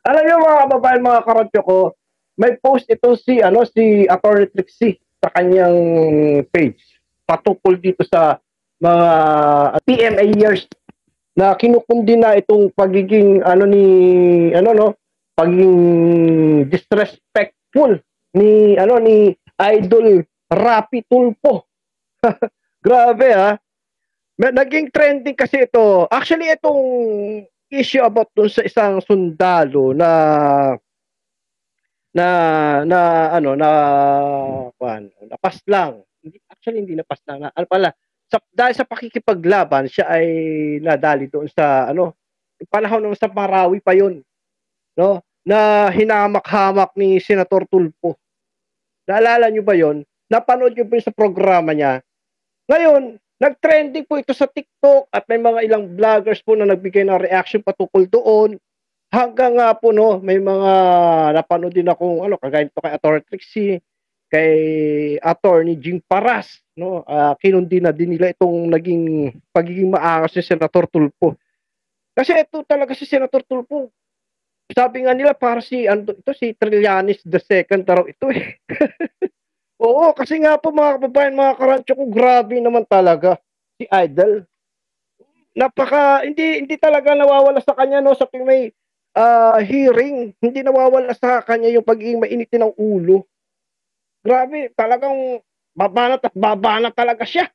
Alam niyo mga kababayan, mga karadyo ko, may post ito si Attorney Trixie sa kanyang page patungkol dito sa mga PMA years na kinukundi na itong pagiging pagiging disrespectful ni Idol Rapi Tulfo. Grabe ha. Naging trending kasi ito. Actually, itong issue about dun sa isang sundalo na na ano na napas lang. Hindi napas lang. Ano pala, dahil sa pakikipaglaban, siya ay nadali doon sa panahon ng sa Marawi pa 'yon, no? Na hinamak-hamak ni Senator Tulfo. Naalala niyo ba 'yon? Napanood niyo ba sa programa niya? Ngayon, nag-trending po ito sa TikTok at may mga ilang vloggers po na nagbigay ng reaction patungkol doon. Hanggang nga po may mga napanood din akong kagaya nito kay Attorney Trixie, kay Attorney Jing Paras, no? Kinundi na din nila itong naging pagiging maangas ni Senator Tulfo. Kasi ito talaga si Senator Tulfo. Sabi nga nila para si Trillanes the second raw ito eh. Oo, kasi nga po mga kababayan, mga karancho ko, grabe naman talaga si Idol. Hindi talaga nawawala sa kanya, no, sa tuwing may hearing, hindi nawawala sa kanya yung pagiging mainit ng ulo. Grabe, talagang babanat talaga siya.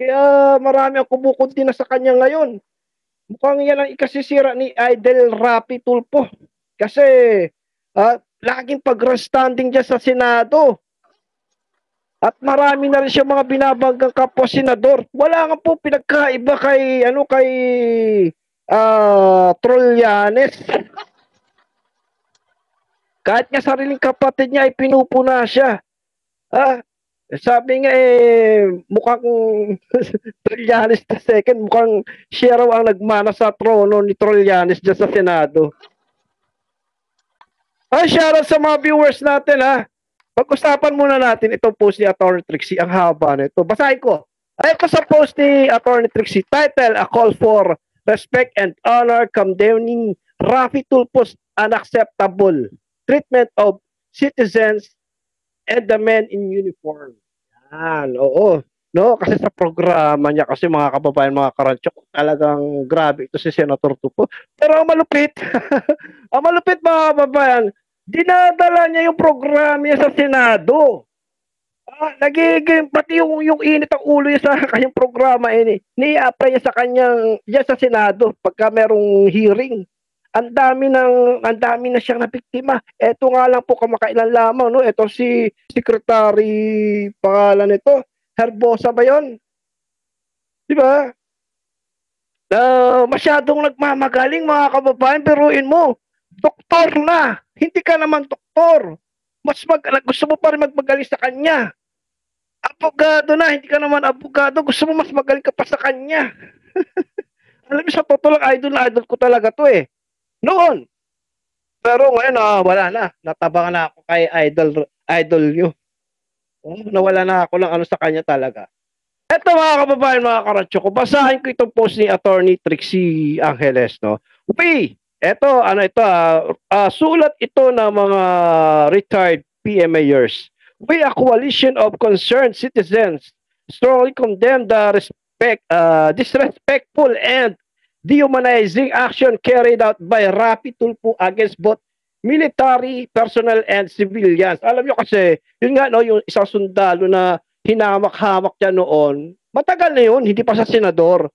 Kaya marami ang kumukunti na sa kanya ngayon. Mukhang yan ang ikasisira ni Idol Rapi Tulfo. Kasi laging pag-standing dyan sa Senado. At marami na rin siya mga binabanggang kapwa senador. Wala nga po pinagkaiba kay Trollanes. Kahit nga sariling kapatid niya ay pinupuna siya. Sabi nga mukhang Trillanes the second, mukhang siya raw ang nagmana sa trono ni Trillanes dyan sa Senado. Shoutout sa mga viewers natin Pag-usapan muna natin itong post ni Attorney Trixie. Ang haba nito. Basahin ko. Ito sa post ni Attorney Trixie. Title, A Call for Respect and Honor Condemning Rafi Tulfo's Unacceptable Treatment of Citizens and the Men in Uniform. Yan, oo. No, kasi sa programa niya kasi mga kababayan, mga karancho, talagang grabe ito si Senator Tulfo. Pero ang malupit, ang malupit mga kababayan, dinadala niya yung programa niya sa Senado. Nagiging pati yung init ang ulo niya sa kanyang programa ni-apply niya sa kanyang diyan sa Senado pagka merong hearing. Ang dami na siyang nabiktima. Ito nga lang po kamakailan lamang, no? Ito si Secretary, pangalan nito, Herbosa ba 'yon? 'Di ba? Masyadong nagmamagaling mga kababayan, biruin mo. Doktor na, hindi ka naman doktor. Gusto mo pa rin magmagaling sa kanya. Abogado na, hindi ka naman abogado. Gusto mo mas magaling ka pa sa kanya. Alam mo, sa totoo lang, idol na idol ko talaga to eh. Noon. Pero ngayon, wala na. Natabangan na ako kay idol nyo. Nawala na ako lang sa kanya talaga. Eto mga kababayan, mga karatso ko, basahin ko itong post ni Attorney Trixie Angeles, no? Eto, sulat ito ng mga retired PMAers. We, a coalition of concerned citizens, strongly condemn the disrespectful and dehumanizing action carried out by Rapi Tulfo against both military personnel and civilians. Alam nyo kasi, yun nga, no, yung isang sundalo na hinamak-hamak niya noon, matagal na yun, hindi pa sa senador.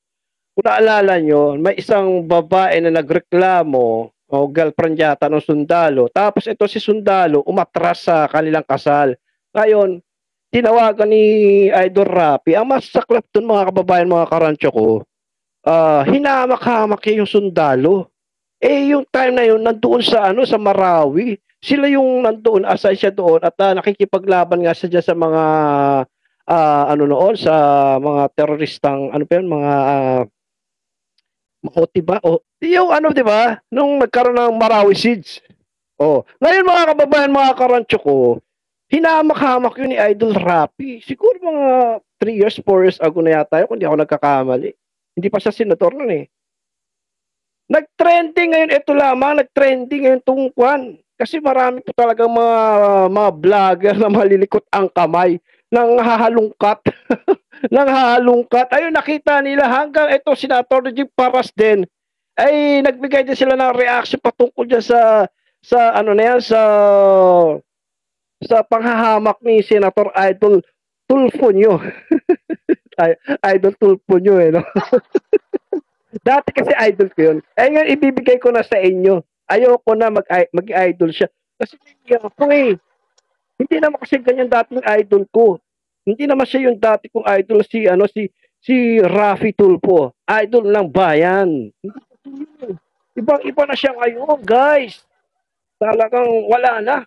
Kung naalala nyo, may isang babae na nagreklamo o girlfriend yata ng sundalo. Tapos ito si sundalo, umatras sa kanilang kasal. Ngayon, tinawagan ni Idol Rapi. Ang masaklap dun mga kababayan, mga karancho ko, hinamak-hamak yung sundalo. Yung time na yun, nandoon sa Marawi. Sila yung nandoon, asay siya doon at nakikipaglaban nga siya sa mga sa mga teroristang mga Makoti ba? Yung di ba? Nung nagkaroon ng Marawi Siege. Ngayon mga kababayan, mga karancho ko, hinamak-hamak yun ni Idol Rapi. Siguro mga 3 years, 4 years ago na yata yun, kung hindi ako nagkakamali. Hindi pa siya senador nun eh. Nag-trending ngayon, ito lamang, nag-trending ngayon itong kwan. Kasi marami po talagang mga vlogger na malilikot ang kamay nang hahalungkat. Nang hahalungkat. Ayun, nakita nila hanggang ito, Senator Jim Paras din, ay nagbigay din sila ng reaction patungkol dyan sa ano na yan, sa panghahamak ni Senator Idol Tulfo nyo. Idol Tulfo nyo eh, no? Dati kasi idol ko yun. Eh ngayon, ibibigay ko na sa inyo. Ayoko na mag-idol siya. Kasi ako eh. Hindi naman kasi ganyan dating idol ko. Hindi naman siya yung dati kong idol si Rafi Tulfo. Idol ng bayan. Ibang-iba na siya ngayon, guys. Talagang wala na.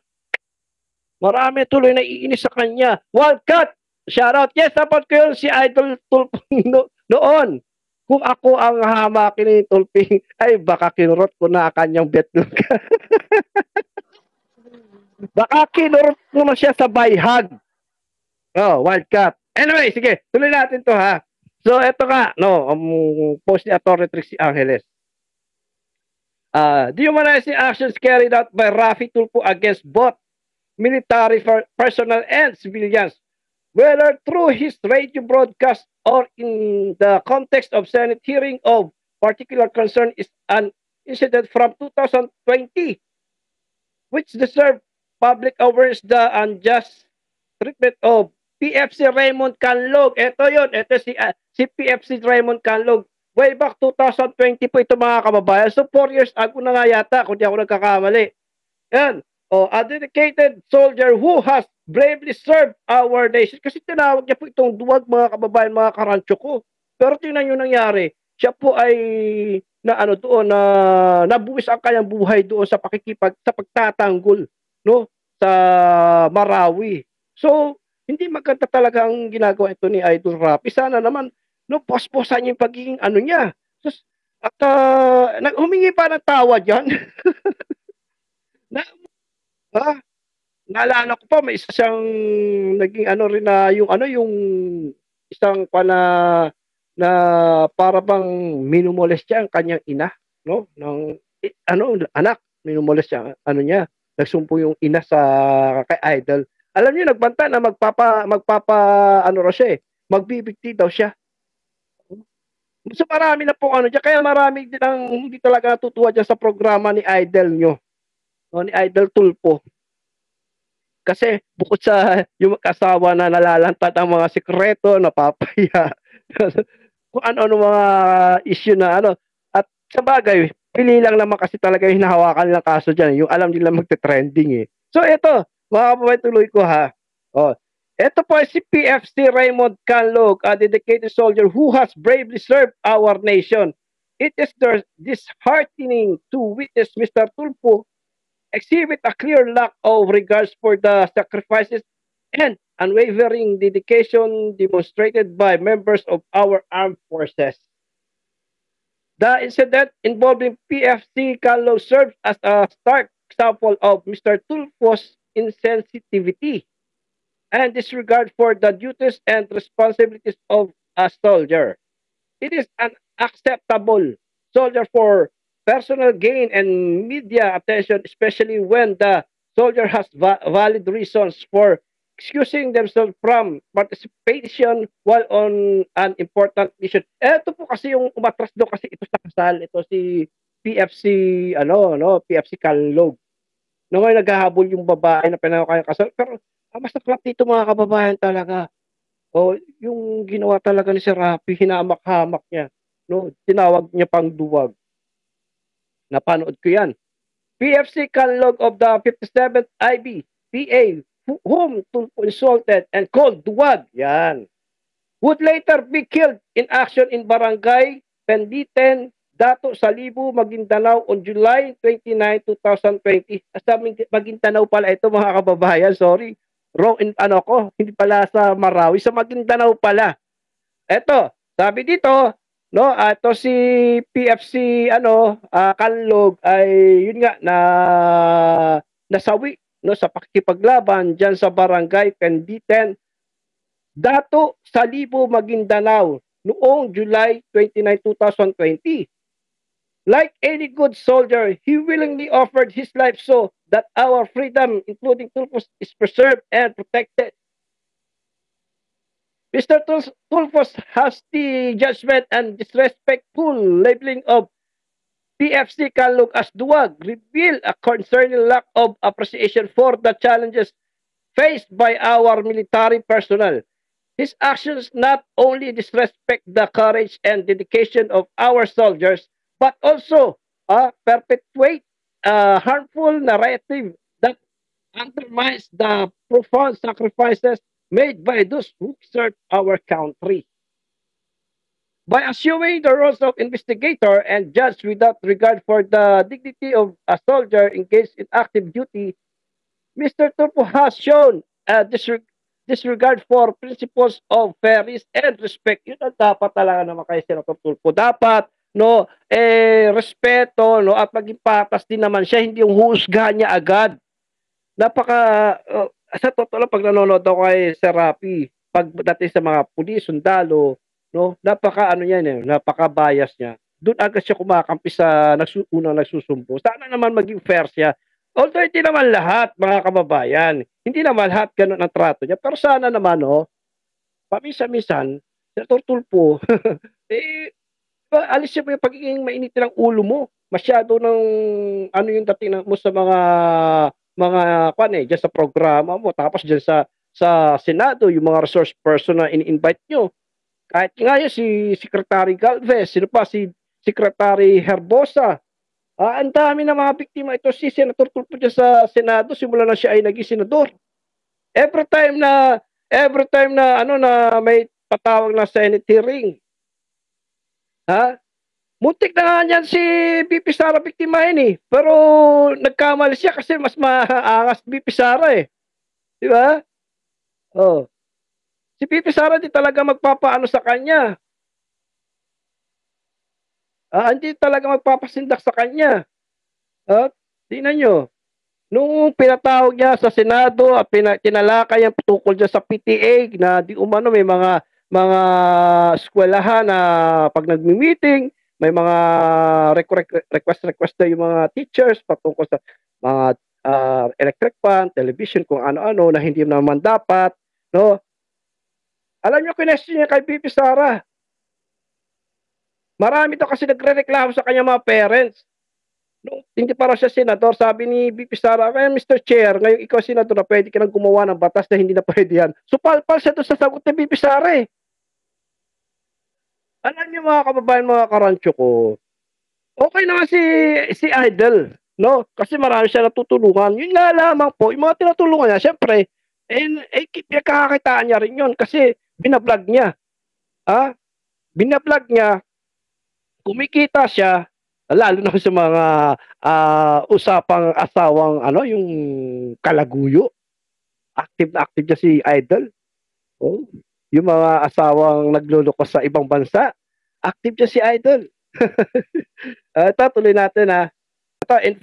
Marami tuloy na iinis sa kanya. Wildcat! Shoutout. Yes, dapat ko yun si Idol Tulfo noon. Kung ako ang hamakin ni Tulping, ay baka kinurot ko na kanyang betlog. Baka kinurot ko na siya sa bayhag. Oh, Wildcat. Anyway, sige, tuloy natin to ha. So, eto nga, no, post ni Atty. Trixie Angeles. Dehumanizing actions carried out by Rafi Tulfo against both military personnel and civilians, whether through his radio broadcast or in the context of Senate hearing of particular concern, is an incident from 2020, which deserved public awareness the unjust treatment of PFC Raymond Canlog. Ito yun, ito si PFC Raymond Canlog. Way back 2020 po ito mga kababayan. So 4 years ago na nga yata, kung di ako nagkakamali. Yan. A dedicated soldier who has bravely served our nation. Kasi tinawag niya po itong duwag mga kababayan, mga karancho ko. Pero tingnan nyo nangyari. Siya po ay nabuwis ang kanyang buhay doon sa sa pagtatanggol, no, sa Marawi. So, hindi maganda talaga ang ginagawa ito ni Idol Rapi. Sana naman, no, posposan niya yung pagiging ano niya. At humingi pa ng tawad yan. na, ha? Naalala ko pa, may isa siyang naging ano rin na yung isang na para bang minumolestya ang kanyang ina, no? Anak, minumolestya ano niya, nagsumpo yung ina sa kay Idol. Alam niyo, nagbanta na magpapa ano raw siya eh, magbibigti daw siya. So marami na po ano diyan, kaya marami din ang hindi talaga natutuwa diyan sa programa ni Idol nyo, no, ni Idol Tulfo. Kasi bukod sa yung mag-asawa na nalalantad ang mga sikreto, napapaya, kung ano-ano mga issue na ano. At sa bagay, pili lang naman kasi talaga yung hinahawakan nilang kaso dyan. Yung alam nila magte-trending eh. So ito, mga kapatid, tuloy ko ha. Oh, ito po si PFC Raymond Canlog, a dedicated soldier who has bravely served our nation. It is disheartening to witness Mr. Tulfo exhibit a clear lack of regards for the sacrifices and unwavering dedication demonstrated by members of our armed forces. The incident involving PFC Canlog serves as a stark example of Mr. Tulfo's insensitivity and disregard for the duties and responsibilities of a soldier. It is unacceptable soldier for personal gain and media attention, especially when the soldier has valid reasons for excusing themselves from participation while on an important mission. Ito po kasi yung umatras doon kasi ito sa kasal, ito si PFC, PFC Canlog. No, ngayon naghahabol yung babae na pinakakaya kasal, pero mas naklap dito mga kababayan talaga. O, yung ginawa talaga ni Sir Rafi, hinamak-hamak niya. No? Tinawag niya pang duwag. Napanood ko yan. PFC Canlog of the 57th IB, PA, whom Tulfo insulted and called duwag, yan, would later be killed in action in Barangay Penditen, Dato Salibu, Maguindanao on July 29, 2020. Sa Maguindanao pala ito mga kababayan, sorry. Wrong in hindi pala sa Marawi, sa Maguindanao pala. Eto, sabi dito, no, ito si PFC Canlog ay yun nga nasawi no sa pakikipaglaban diyan sa Barangay Penditen, Dato Salibu, Maguindanao noong July 29, 2020. Like any good soldier, he willingly offered his life so that our freedom, including Tulfos, is preserved and protected. Mr. Tulfos has the judgment and disrespectful labeling of PFC Kanlug as duwag reveal a concerning lack of appreciation for the challenges faced by our military personnel. His actions not only disrespect the courage and dedication of our soldiers, but also perpetuate a harmful narrative that undermines the profound sacrifices made by those who serve our country. By assuming the roles of investigator and judge without regard for the dignity of a soldier engaged in active duty, Mr. Turpo has shown disregard for principles of fairness and respect. Yun ang dapat talaga naman kay Senator Tulfo. Dapat, no, respeto, no, at maging patas din naman siya, hindi yung husgahan niya agad. Sa totoo lang, pag nanonood ako kay Sir Rafi, pagdating sa mga pulis, sundalo, no, ano yan, napaka-bias niya. Doon agad siya kumakampi sa unang nagsusumpo. Sana naman maging fair siya. Although hindi naman lahat, mga kababayan, hindi naman lahat ganun ang trato niya. Pero sana naman, no, paminsan-minsan, Senator Tulfo, alisin mo yung pagiging mainit ng ulo mo. Masyado ng, ano yung dating mo sa diyan sa programa mo, tapos diyan sa Senado, yung mga resource person na in-invite nyo. Kahit nga yun, si Secretary Galvez, sino pa, si Secretary Herbosa, ang dami ng mga biktima. Ito si Senator Tulfo dyan sa Senado, simula na siya ay naging senador. Every time na ano na may patawag na Senate hearing, muntik na nga niyan si BP Sara biktimahin eh. Pero nagkamali siya kasi mas maangas BP Sara eh. Di ba? Oh. Si BP Sara di talaga magpapaano sa kanya. Hindi talaga magpapasindak sa kanya. Tingnan nyo. Nung pinatawag niya sa Senado at tinalakay ang tungkol dyan sa PTA na di umano may mga eskwelahan na pag nagmi-meeting, may mga request na yung mga teachers patungkol sa mga electric fan, television, kung ano-ano na hindi naman dapat, no? Alam niyo, kinestyon niya kay BP Sara. Marami daw kasi nagre-reklamo sa kanya mga parents. No, hindi para siya senador, sabi ni BP Sara, Mr. Chair, ngayon ikaw senador na pwede ka nang gumawa ng batas na hindi na pwede yan. So palpal siya doon sa sagot ni BP Sara eh. Alam niyo mga kababayan, mga karancho ko, okay naman si Idol, no? Kasi marami siya natutulungan. Yun nga lamang po, yung mga tinutulungan niya, syempre, pinagkakakitaan niya rin yun kasi binablog niya. Binablog niya, kumikita siya, lalo na sa mga usapang asawang yung kalaguyo. Active na active niya si Idol. Oh, yung mga asawang nagluloko sa ibang bansa, active niya si Idol. Ito, tuloy natin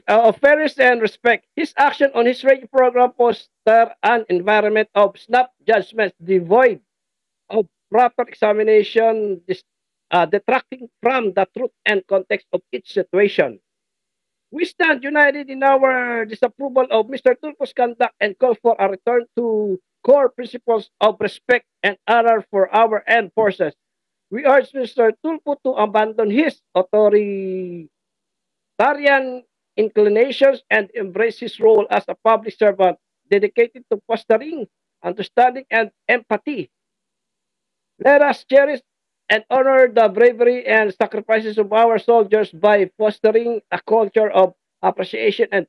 of fairness and respect, his action on his radio program foster an environment of snap judgments devoid of proper examination, detracting from the truth and context of each situation. We stand united in our disapproval of Mr. Tulfo's conduct and call for a return to core principles of respect and honor for our armed forces. We urge Mr. Tulfo to abandon his authoritarian inclinations and embrace his role as a public servant dedicated to fostering understanding and empathy. Let us cherish and honor the bravery and sacrifices of our soldiers by fostering a culture of appreciation and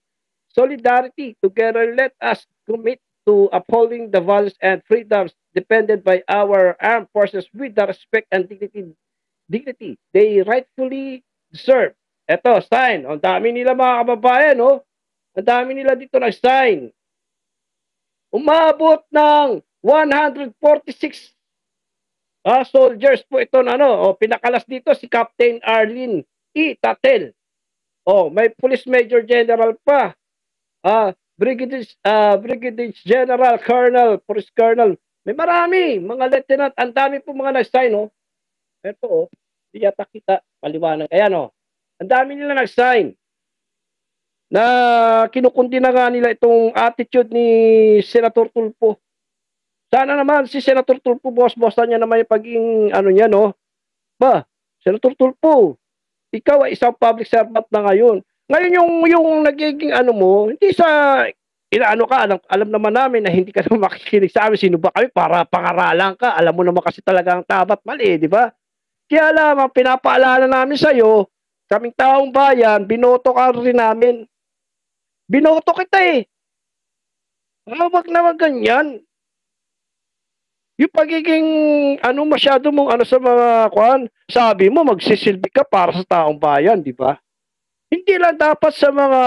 solidarity. Together, let us commit to upholding the values and freedoms depended by our armed forces with the respect and dignity they rightfully deserve. Eto, sign. Ang dami nila mga kababayan, no? Ang dami nila dito nag-sign. Umabot ng 146 soldiers po ito na pinakalas dito si Captain Arlene E. Tatel. May Police Major General pa. Brigadier General, Colonel, Police Colonel. May marami, mga lieutenant, ang dami po mga nag-sign, Ito, di yata kita, paliwanag. Ayan, Ang dami nila nag-sign na kinukundi na nga nila itong attitude ni Senator Tulfo. Sana naman si Senator Tulfo, boss-bossan niya naman yung pagiging ano niya, no? Ba, Senator Tulfo, ikaw ay isang public servant na ngayon. Ngayon yung nagiging ano mo, hindi sa inaano ka, alam naman namin na hindi ka naman makikinig sa amin. Sino ba kami para pangaralan ka? Alam mo naman kasi talaga ang tama at mali, di ba? Kaya lamang, pinapaalala namin sa'yo, kaming taong bayan, binoto ka rin namin. Binoto kita eh. Wag naman ganyan. Yung pagiging ano masyado mong ano sa mga kwan, sabi mo magsisilbi ka para sa taong bayan, di ba? Hindi lang dapat sa mga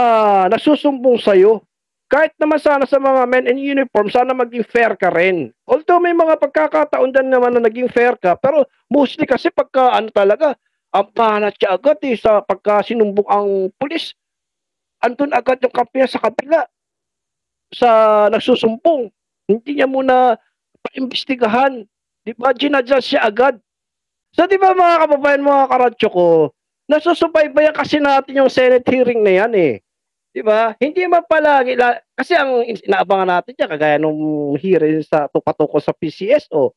nasusumbong sa'yo. Kahit naman sana sa mga men in uniform, sana maging fair ka rin. Although may mga pagkakataon din naman na naging fair ka, pero mostly kasi pagka ano talaga, ang panat siya agad eh, sa pagka sinumbong ang pulis, andun agad yung kampiyan sa kabila, sa nagsusumbong. Hindi niya muna paimbestigahan. Di ba? Ginadjust siya agad. So, di ba mga kababayan, mga karadyo ko, nasusubaybayan kasi natin yung Senate hearing na yan eh. Di ba? Hindi man palagi, kasi ang inaabangan natin dyan, kagaya nung hearing sa tukatuko sa PCSO,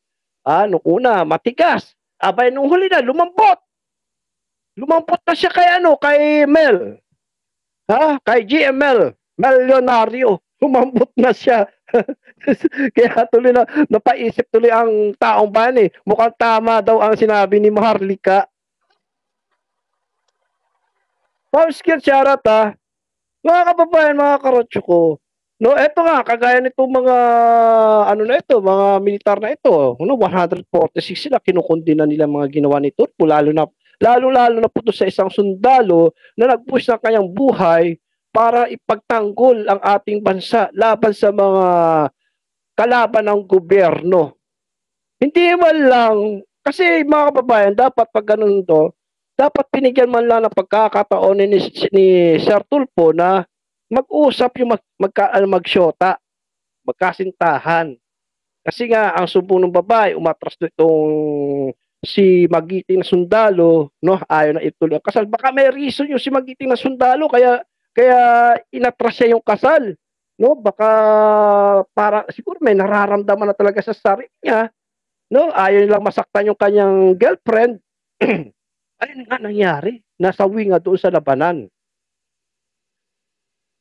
nung una, matigas. Abay, nung huli na, lumambot. Lumambot na siya kay kay Mel. Kay GML. Mel Leonario. Lumambot na siya. Kaya tuloy na, napaisip tuloy ang taong bayan eh. Mukhang tama daw ang sinabi ni Maharlika. Pauskir charat mga kababayan, mga karotso ko. No, eto nga, kagaya nitong mga, ano na ito, mga militar na ito, 146 sila, kinukundi na nila mga ginawa ni Turpo, lalo na po sa isang sundalo na nagpush ng kanyang buhay para ipagtanggol ang ating bansa laban sa mga kalaban ng gobyerno. Hindi man lang, kasi mga kababayan, dapat pag ganun to, dapat pinigyan man lang ng pagkakataon ni Sir Tulfo na mag-usap yung magsyota, magkasintahan. Kasi nga, ang sumbong ng babae, umatras na itong si magiting na sundalo, no? Ayaw na ituloy ang kasal. Baka may reason yung si magiting na sundalo, kaya inatras siya yung kasal. No? Baka para, siguro may nararamdaman na talaga sa sarili niya. No? Ayaw nilang masaktan yung kanyang girlfriend. Ayun nga nangyari. Nasawi nga doon sa labanan.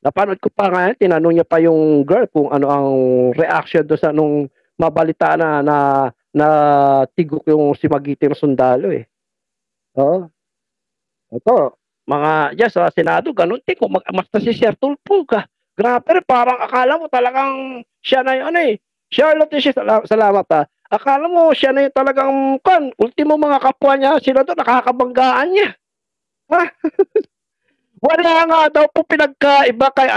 Napanood ko pa nga, tinanong niya pa yung girl kung ano ang reaction doon sa nung mabalita na tigok yung si magiting na sundalo eh. Oo. Ito, mga dyan sa Senado, ganun din. Kung mag-amasta si Sir Tulfo ka, grabe, parang akala mo talagang siya na yung Charlotte, salamat Akala mo siya na yung talagang ultimo mga kapwa niya, sila doon nakakabanggaan niya. Ha? Wala nga daw po pinagkaiba kay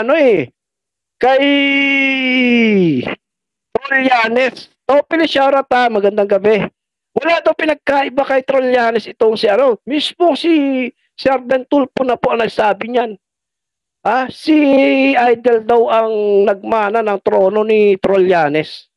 kay Trollanes. Pili shoutout magandang gabi. Wala daw pinagkaiba kay Trollanes itong si mismo si Sergeant Tulfo na po ang nagsabi niyan. Si Idol daw ang nagmana ng trono ni Trollanes.